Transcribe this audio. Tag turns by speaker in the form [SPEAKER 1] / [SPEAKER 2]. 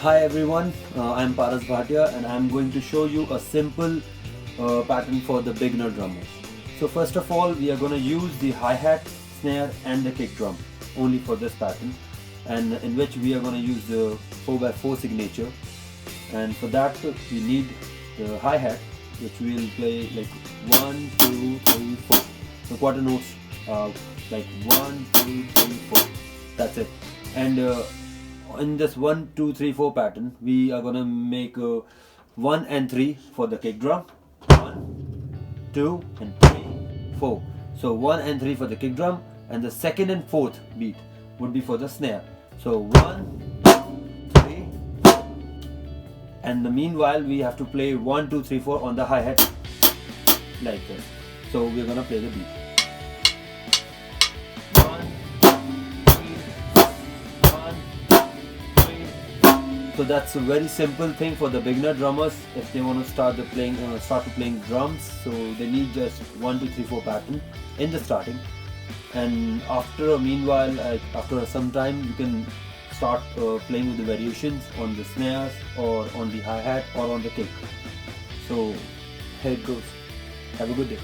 [SPEAKER 1] Hi everyone, I'm Parasbhatia and I'm going to show you a simple pattern for the beginner drummers. So first of all, we are going to use the hi-hat, snare and the kick drum only for this pattern, and in which we are going to use the 4x4 signature. And for that we need the hi-hat, which we will play like 1, 2, 3, 4. So quarter notes, like 1, 2, 3, 4. That's it. And in this 1, 2, 3, 4 pattern, we are gonna make 1 and 3 for the kick drum. 1, 2, and 3, 4. So 1 and 3 for the kick drum, and the second and fourth beat would be for the snare. So 1, 3, 4. And meanwhile we have to play 1, 2, 3, 4 on the hi-hat like this. So we're gonna play the beat. 1, 3, 1, 3. So that's a very simple thing for the beginner drummers if they want to start playing drums. So they need just 1, 2, 3, 4 pattern in the starting, and after some time you can start playing with the variations on the snares or on the hi-hat or on the kick. So here it goes. Have a good day.